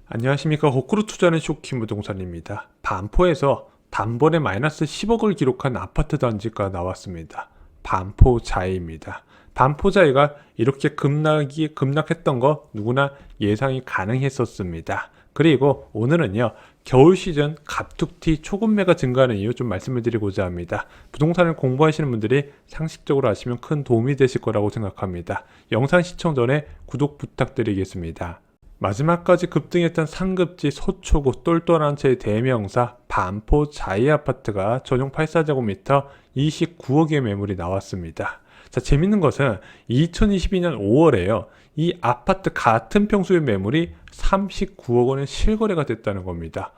안녕하십니까. 거꾸로 투자하는 쇼킹 부동산입니다. 반포에서 단번에 마이너스 10억을 기록한 아파트 단지가 나왔습니다. 반포자이입니다. 반포자이가 이렇게 급락했던 거 누구나 예상이 가능했었습니다. 그리고 오늘은요, 겨울 시즌 갑툭튀 초급매가 증가하는 이유 좀 말씀을 드리고자 합니다. 부동산을 공부하시는 분들이 상식적으로 아시면 큰 도움이 되실 거라고 생각합니다. 영상 시청 전에 구독 부탁드리겠습니다. 마지막까지 급등했던 상급지 서초구 똘똘한 채의 대명사 반포자이 아파트가 전용 84제곱미터 29억의 매물이 나왔습니다. 자, 재밌는 것은 2022년 5월에요. 이 아파트 같은 평수의 매물이 39억 원의 실거래가 됐다는 겁니다.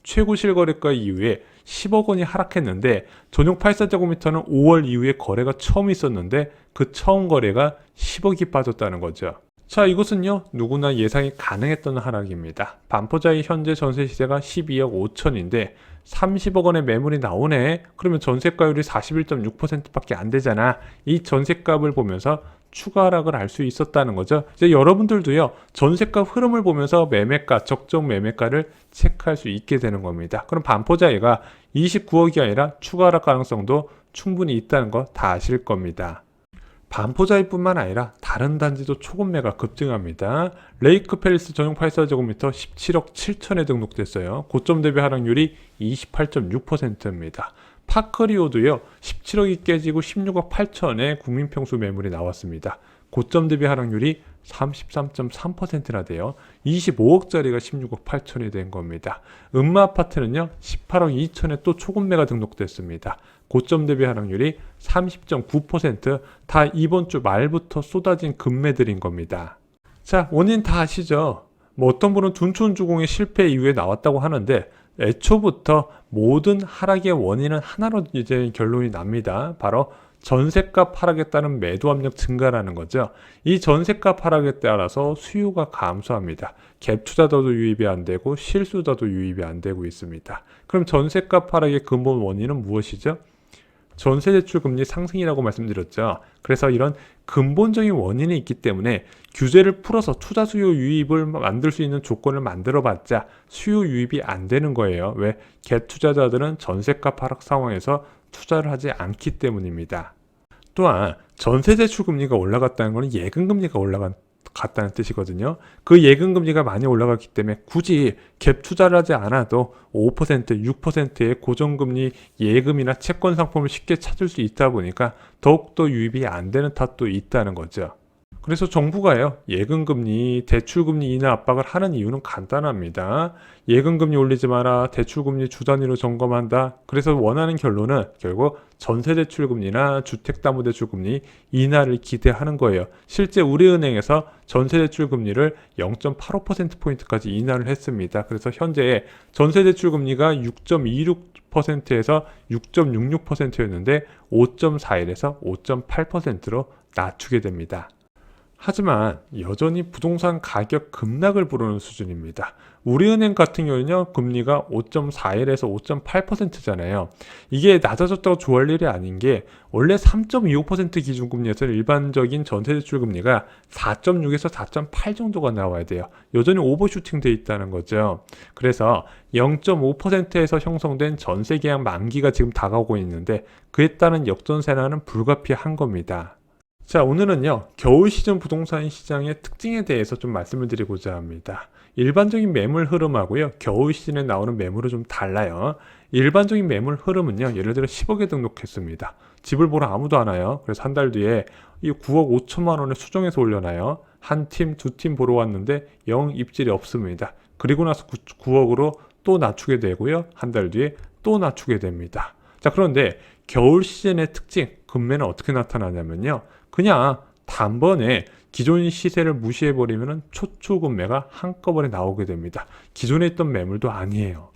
최고 실거래가 이후에 10억 원이 하락했는데 전용 84제곱미터는 5월 이후에 거래가 처음 있었는데 그 처음 거래가 10억이 빠졌다는 거죠. 자, 이것은요, 누구나 예상이 가능했던 하락입니다. 반포자이 현재 전세 시세가 12억 5천인데 30억 원의 매물이 나오네. 그러면 전세가율이 41.6%밖에 안 되잖아. 이 전세값을 보면서 추가 하락을 알 수 있었다는 거죠. 이제 여러분들도요, 전세값 흐름을 보면서 매매가, 적정 매매가를 체크할 수 있게 되는 겁니다. 그럼 반포자이가 29억이 아니라 추가 하락 가능성도 충분히 있다는 거 다 아실 겁니다. 반포자이뿐만 아니라 다른 단지도 초급매가 급증합니다. 레이크 팰리스 전용 84제곱미터 17억 7천에 등록됐어요. 고점 대비 하락률이 28.6%입니다. 파크리오도요, 17억이 깨지고 16억 8천에 국민평수 매물이 나왔습니다. 고점 대비 하락률이 33.3%나 돼요. 25억짜리가 16억 8천이 된 겁니다. 음마아파트는요, 18억 2천에 또 초급매가 등록됐습니다. 고점 대비 하락률이 30.9%, 다 이번 주 말부터 쏟아진 급매들인 겁니다. 자, 원인 다 아시죠? 어떤 분은 둔촌주공의 실패 이후에 나왔다고 하는데 애초부터 모든 하락의 원인은 하나로 이제 결론이 납니다. 바로 전셋값 하락에 따른 매도 압력 증가라는 거죠. 이 전셋값 하락에 따라서 수요가 감소합니다. 갭 투자자도 유입이 안 되고 실수자도 유입이 안 되고 있습니다. 그럼 전셋값 하락의 근본 원인은 무엇이죠? 전세대출 금리 상승이라고 말씀드렸죠. 그래서 이런 근본적인 원인이 있기 때문에 규제를 풀어서 투자 수요 유입을 만들 수 있는 조건을 만들어 봤자 수요 유입이 안 되는 거예요. 왜? 갭 투자자들은 전세값 하락 상황에서 투자를 하지 않기 때문입니다. 또한 전세대출 금리가 올라갔다는 것은 예금금리가 올라갔다는 뜻이거든요. 그 예금금리가 많이 올라갔기 때문에 굳이 갭 투자를 하지 않아도 5%, 6%의 고정금리 예금이나 채권 상품을 쉽게 찾을 수 있다 보니까 더욱더 유입이 안 되는 탓도 있다는 거죠. 그래서 정부가요, 예금금리, 대출금리 인하 압박을 하는 이유는 간단합니다. 예금금리 올리지 마라, 대출금리 주 단위로 점검한다. 그래서 원하는 결론은 결국 전세대출금리나 주택담보대출금리 인하를 기대하는 거예요. 실제 우리은행에서 전세대출금리를 0.85%포인트까지 인하를 했습니다. 그래서 현재 전세대출금리가 6.26%에서 6.66%였는데 5.41에서 5.8%로 낮추게 됩니다. 하지만 여전히 부동산 가격 급락을 부르는 수준입니다. 우리은행 같은 경우는요, 금리가 5.41에서 5.8%잖아요. 이게 낮아졌다고 좋아할 일이 아닌 게 원래 3.25% 기준금리에서 일반적인 전세대출 금리가 4.6에서 4.8 정도가 나와야 돼요. 여전히 오버슈팅 돼 있다는 거죠. 그래서 0.5%에서 형성된 전세계약 만기가 지금 다가오고 있는데 그에 따른 역전세난은 불가피한 겁니다. 자, 오늘은요, 겨울 시즌 부동산 시장의 특징에 대해서 좀 말씀을 드리고자 합니다. 일반적인 매물 흐름하고요, 겨울 시즌에 나오는 매물은 좀 달라요. 일반적인 매물 흐름은요, 예를 들어 10억에 등록했습니다. 집을 보러 아무도 안 와요. 그래서 한 달 뒤에 이 9억 5천만 원을 수정해서 올려놔요. 한 팀, 두 팀 보러 왔는데 영 입질이 없습니다. 그리고 나서 9억으로 또 낮추게 되고요. 한 달 뒤에 또 낮추게 됩니다. 자, 그런데 겨울 시즌의 특징, 금매는 어떻게 나타나냐면요, 그냥 단번에 기존 시세를 무시해버리면 초초급매가 한꺼번에 나오게 됩니다. 기존에 있던 매물도 아니에요.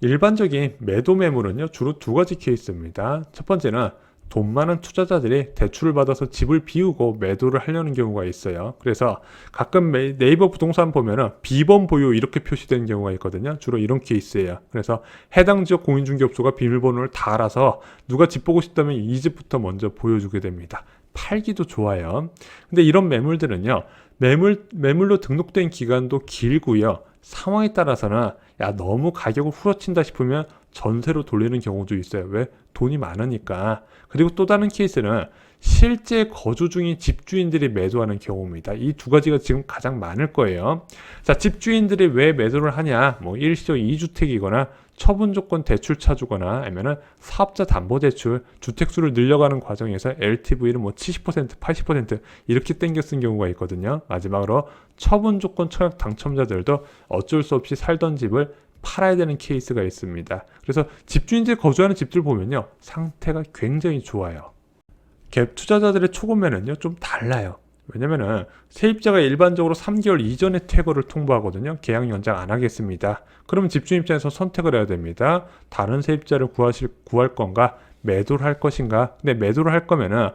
일반적인 매도 매물은요, 주로 두 가지 케이스입니다. 첫 번째는 돈 많은 투자자들이 대출을 받아서 집을 비우고 매도를 하려는 경우가 있어요. 그래서 가끔 네이버 부동산 보면은 비번 보유 이렇게 표시되는 경우가 있거든요. 주로 이런 케이스예요. 그래서 해당 지역 공인중개업소가 비밀번호를 다 알아서 누가 집 보고 싶다면 이 집부터 먼저 보여주게 됩니다. 팔기도 좋아요. 근데 이런 매물들은요, 매물로 등록된 기간도 길고요. 상황에 따라서는 야, 너무 가격을 후려친다 싶으면 전세로 돌리는 경우도 있어요. 왜? 돈이 많으니까. 그리고 또 다른 케이스는 실제 거주 중인 집주인들이 매도하는 경우입니다. 이 두 가지가 지금 가장 많을 거예요. 자, 집주인들이 왜 매도를 하냐? 뭐 일시적 2주택이거나 처분 조건 대출 차주거나 아니면은 사업자 담보 대출, 주택수를 늘려가는 과정에서 LTV를 뭐 70%, 80% 이렇게 땡겨 쓴 경우가 있거든요. 마지막으로 처분 조건 청약 당첨자들도 어쩔 수 없이 살던 집을 팔아야 되는 케이스가 있습니다. 그래서 집주인들이 거주하는 집들 보면요, 상태가 굉장히 좋아요. 갭 투자자들의 초급매는요, 좀 달라요. 왜냐면은 세입자가 일반적으로 3개월 이전에 퇴거를 통보하거든요. 계약 연장 안 하겠습니다. 그러면 집주인 입장에서 선택을 해야 됩니다. 다른 세입자를 구할 건가, 매도를 할 것인가. 근데 매도를 할 거면은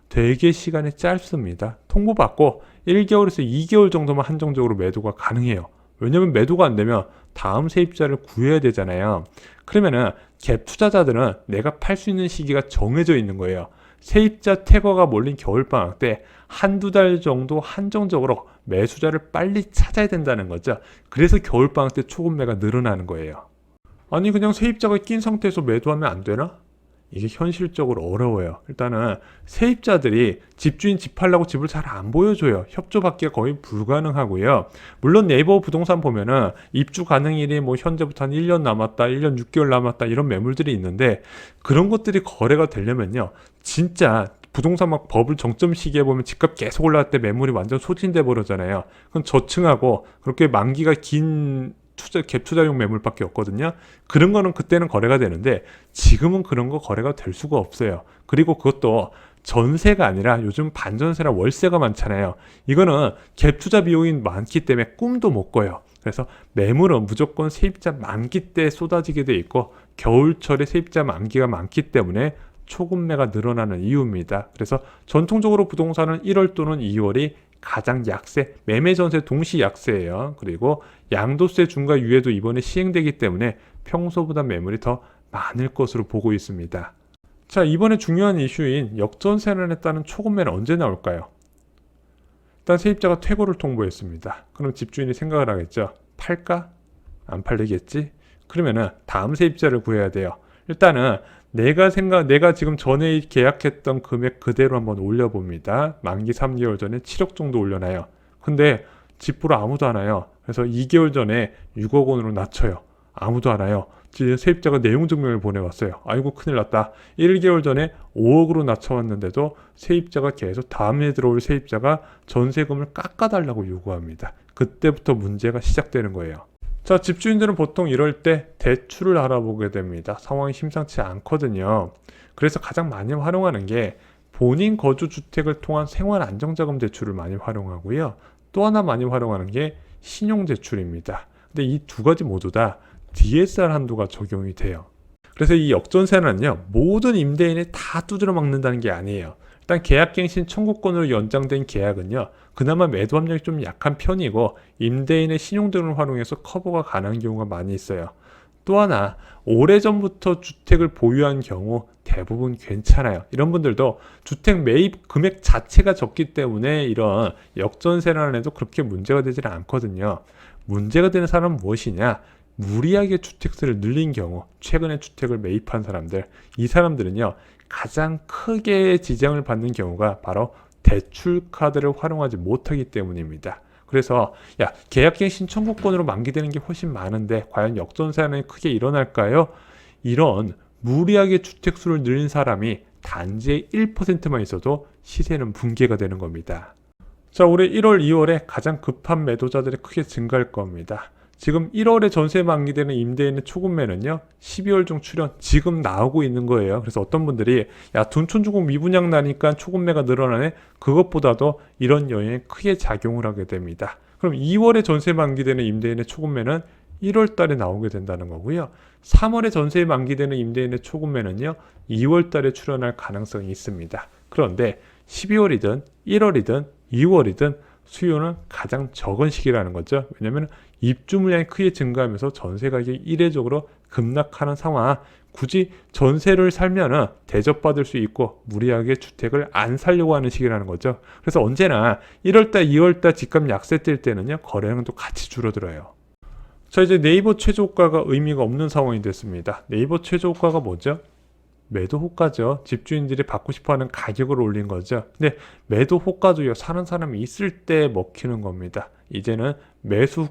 되게 시간이 짧습니다. 통보받고 1개월에서 2개월 정도만 한정적으로 매도가 가능해요. 왜냐면 매도가 안 되면 다음 세입자를 구해야 되잖아요. 그러면은 갭 투자자들은 내가 팔 수 있는 시기가 정해져 있는 거예요. 세입자 퇴거가 몰린 겨울방학 때 한두 달 정도 한정적으로 매수자를 빨리 찾아야 된다는 거죠. 그래서 겨울방학 때 초급매가 늘어나는 거예요. 아니 그냥 세입자가 낀 상태에서 매도하면 안 되나? 이게 현실적으로 어려워요. 일단은 세입자들이 집주인 집 팔라고 집을 잘 안 보여줘요. 협조받기가 거의 불가능하고요. 물론 네이버 부동산 보면은 입주 가능일이 뭐 현재부터 한 1년 남았다, 1년 6개월 남았다 이런 매물들이 있는데 그런 것들이 거래가 되려면요. 진짜 부동산 막 버블 정점 시기에 보면 집값 계속 올라갈 때 매물이 완전 소진돼 버리잖아요. 그건 저층하고 그렇게 만기가 긴 갭 투자용 매물밖에 없거든요. 그런 거는 그때는 거래가 되는데 지금은 그런 거 거래가 될 수가 없어요. 그리고 그것도 전세가 아니라 요즘 반전세나 월세가 많잖아요. 이거는 갭 투자 비용이 많기 때문에 꿈도 못 꿔요. 그래서 매물은 무조건 세입자 만기 때 쏟아지게 돼 있고 겨울철에 세입자 만기가 많기 때문에 초급매가 늘어나는 이유입니다. 그래서 전통적으로 부동산은 1월 또는 2월이 가장 약세, 매매 전세 동시 약세예요. 그리고 양도세 중과 유예도 이번에 시행되기 때문에 평소보다 매물이 더 많을 것으로 보고 있습니다. 자, 이번에 중요한 이슈인 역전세난에 따른 초급매는 언제 나올까요? 일단 세입자가 퇴거를 통보했습니다. 그럼 집주인이 생각을 하겠죠. 팔까? 안 팔리겠지? 그러면은 다음 세입자를 구해야 돼요. 일단은 내가 지금 전에 계약했던 금액 그대로 한번 올려봅니다. 만기 3개월 전에 7억 정도 올려놔요. 근데 집 보러 아무도 안 와요. 그래서 2개월 전에 6억 원으로 낮춰요. 아무도 안 와요. 세입자가 내용 증명을 보내왔어요. 아이고 큰일 났다. 1개월 전에 5억으로 낮춰왔는데도 세입자가 계속 다음에 들어올 세입자가 전세금을 깎아달라고 요구합니다. 그때부터 문제가 시작되는 거예요. 자, 집주인들은 보통 이럴 때 대출을 알아보게 됩니다. 상황이 심상치 않거든요. 그래서 가장 많이 활용하는 게 본인 거주주택을 통한 생활안정자금 대출을 많이 활용하고요. 또 하나 많이 활용하는 게 신용대출입니다. 근데 이 두 가지 모두 다 DSR 한도가 적용이 돼요. 그래서 이 역전세는요, 모든 임대인이 다 두드려 막는다는 게 아니에요. 일단 계약갱신 청구권으로 연장된 계약은요, 그나마 매도 압력이 좀 약한 편이고 임대인의 신용 등을 활용해서 커버가 가능한 경우가 많이 있어요. 또 하나, 오래전부터 주택을 보유한 경우 대부분 괜찮아요. 이런 분들도 주택 매입 금액 자체가 적기 때문에 이런 역전세난에도 그렇게 문제가 되질 않거든요. 문제가 되는 사람은 무엇이냐? 무리하게 주택세를 늘린 경우, 최근에 주택을 매입한 사람들, 이 사람들은요, 가장 크게 지장을 받는 경우가 바로 대출 카드를 활용하지 못하기 때문입니다. 그래서 계약갱신 청구권으로 만기되는 게 훨씬 많은데 과연 역전세난이 크게 일어날까요? 이런 무리하게 주택수를 늘린 사람이 단지 1%만 있어도 시세는 붕괴가 되는 겁니다. 자, 올해 1월, 2월에 가장 급한 매도자들이 크게 증가할 겁니다. 지금 1월에 전세 만기되는 임대인의 초급매는요, 12월 중 출현 지금 나오고 있는 거예요. 그래서 어떤 분들이 둔촌 주공 미분양 나니까 초급매가 늘어나네. 그것보다도 이런 영향이 크게 작용을 하게 됩니다. 그럼 2월에 전세 만기되는 임대인의 초급매는 1월 달에 나오게 된다는 거고요. 3월에 전세에 만기되는 임대인의 초급매는요 2월 달에 출현할 가능성이 있습니다. 그런데 12월이든 1월이든 2월이든 수요는 가장 적은 시기라는 거죠. 왜냐하면 입주 물량이 크게 증가하면서 전세 가격이 이례적으로 급락하는 상황, 굳이 전세를 살면은 대접받을 수 있고 무리하게 주택을 안 살려고 하는 시기라는 거죠. 그래서 언제나 1월달, 2월달 집값 약세 뛸 때는요 거래량도 같이 줄어들어요. 자, 이제 네이버 최저호가가 의미가 없는 상황이 됐습니다. 네이버 최저호가가 뭐죠? 매도 호가죠. 집주인들이 받고 싶어하는 가격을 올린 거죠. 근데 매도 호가도요 사는 사람이 있을 때 먹히는 겁니다. 이제는 매수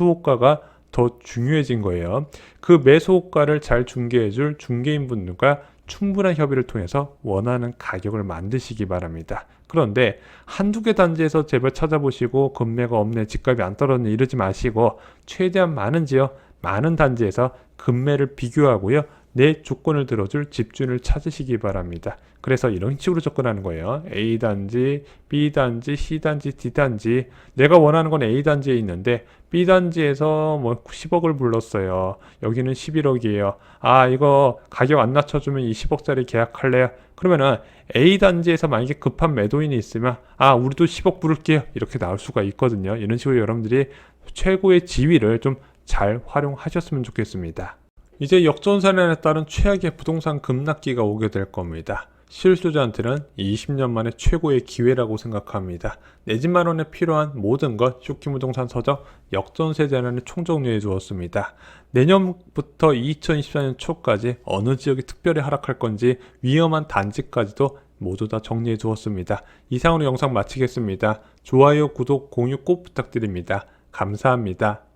호가가 더 중요해진 거예요. 그 매수 호가를 잘 중개해줄 중개인분들과 충분한 협의를 통해서 원하는 가격을 만드시기 바랍니다. 그런데 한두 개 단지에서 제발 찾아보시고 금매가 없네, 집값이 안 떨어지네 이러지 마시고 최대한 많은 단지에서 금매를 비교하고요. 내 조건을 들어줄 집주인을 찾으시기 바랍니다. 그래서 이런 식으로 접근하는 거예요. A단지, B단지, C단지, D단지. 내가 원하는 건 A단지에 있는데 B단지에서 뭐 10억을 불렀어요. 여기는 11억이에요. 아, 이거 가격 안 낮춰주면 이 10억짜리 계약할래요? 그러면은 A단지에서 만약에 급한 매도인이 있으면 아, 우리도 10억 부를게요. 이렇게 나올 수가 있거든요. 이런 식으로 여러분들이 최고의 지위를 좀 잘 활용하셨으면 좋겠습니다. 이제 역전세난에 따른 최악의 부동산 급락기가 오게 될 겁니다. 실수자한테는 20년 만에 최고의 기회라고 생각합니다. 내 집 마련에 필요한 모든 것 쇼키부동산 서적 역전세 재난을 총정리해 주었습니다. 내년부터 2024년 초까지 어느 지역이 특별히 하락할 건지 위험한 단지까지도 모두 다 정리해 주었습니다. 이상으로 영상 마치겠습니다. 좋아요, 구독, 공유 꼭 부탁드립니다. 감사합니다.